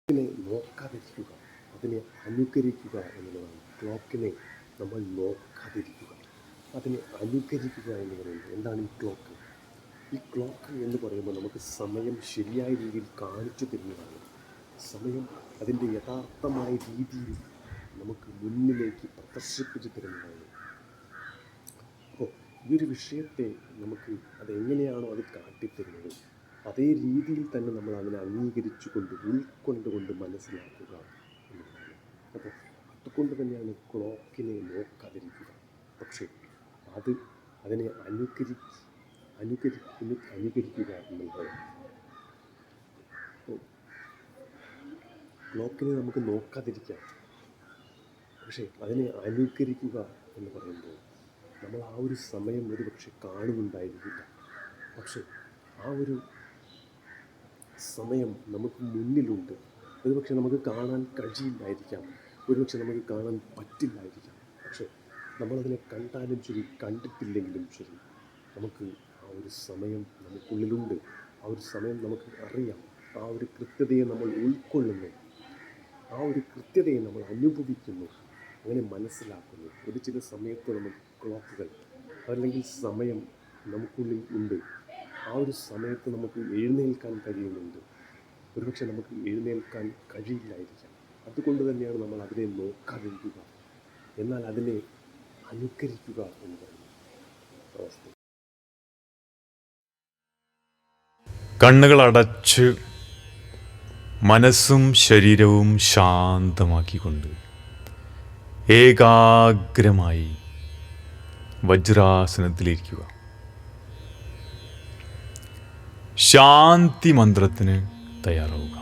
അതിനെ നോക്കാതിരിക്കുക, അതിനെ അനുകരിക്കുക എന്നുള്ളതാണ്. ക്ലോക്കിനെ നമ്മൾ നോക്കാതിരിക്കുക, അതിനെ അനുകരിക്കുക എന്ന് പറയുന്നത്. എന്താണ് ഈ ക്ലോക്ക്? ഈ ക്ലോക്ക് എന്ന് പറയുമ്പോൾ നമുക്ക് സമയം ശരിയായ രീതിയിൽ കാണിച്ചു തരുന്നതാണ്. സമയം അതിൻ്റെ യഥാർത്ഥമായ രീതിയിൽ നമുക്ക് മുന്നിലേക്ക് പ്രദർശിപ്പിച്ചു തരുന്നതാണ്. അപ്പോൾ ഈ ഒരു വിഷയത്തെ നമുക്ക് അതെങ്ങനെയാണോ അത് കാട്ടിത്തരുന്നത്, അതേ രീതിയിൽ തന്നെ നമ്മൾ അതിനെ അംഗീകരിച്ചുകൊണ്ട് ഉൾക്കൊണ്ടുകൊണ്ട് മനസ്സിലാക്കുക എന്നുള്ളതാണ്. അപ്പോൾ അതുകൊണ്ട് തന്നെയാണ് ക്ലോക്കിനെ നോക്കാതിരിക്കുക. പക്ഷേ അതിനെ അനുകരിക്കുക എന്നുള്ളത്. ക്ലോക്കിനെ നമുക്ക് നോക്കാതിരിക്കാം, പക്ഷേ അതിനെ അനുകരിക്കുക എന്ന് പറയുമ്പോൾ നമ്മൾ ആ ഒരു സമയം ഒരു പക്ഷെ കാണുന്നുണ്ടായിരിക്കില്ല. പക്ഷേ ആ ഒരു സമയം നമുക്ക് മുന്നിലുണ്ട്. ഒരുപക്ഷെ നമുക്ക് കാണാൻ കഴിയില്ലായിരിക്കാം, ഒരുപക്ഷെ നമുക്ക് കാണാൻ പറ്റില്ലായിരിക്കാം. പക്ഷേ നമ്മളതിനെ കണ്ടാലും ശരി, കണ്ടിട്ടില്ലെങ്കിലും ശരി, നമുക്ക് ആ ഒരു സമയം നമുക്കുള്ളിലുണ്ട്. ആ ഒരു സമയം നമുക്ക് അറിയാം. ആ ഒരു കൃത്യതയെ നമ്മൾ ഉൾക്കൊള്ളുന്നു, ആ ഒരു കൃത്യതയെ നമ്മൾ അനുഭവിക്കുന്നു, അങ്ങനെ മനസ്സിലാക്കുന്നു. ഒരു ചില സമയത്ത് നമുക്ക് ക്ലോക്കുകൾ അല്ലെങ്കിൽ സമയം നമുക്കുള്ളിൽ ഉണ്ട്. ആ ഒരു സമയത്ത് നമുക്ക് എഴുന്നേൽക്കാൻ കഴിയുന്നുണ്ട്, ഒരുപക്ഷെ നമുക്ക് എഴുന്നേൽക്കാൻ കഴിയില്ലായിരിക്കാം. അതുകൊണ്ട് തന്നെയാണ് നമ്മൾ അതിനെ നോക്കാതിരിക്കുക, എന്നാൽ അതിനെ അനുകരിക്കുക എന്ന് പറയുന്ന അവസ്ഥ. കണ്ണുകളടച്ച് മനസ്സും ശരീരവും ശാന്തമാക്കിക്കൊണ്ട് ഏകാഗ്രമായി വജ്രാസനത്തിലിരിക്കുക. ശാന്തി മന്ത്രത്തിന് തയ്യാറാവുക.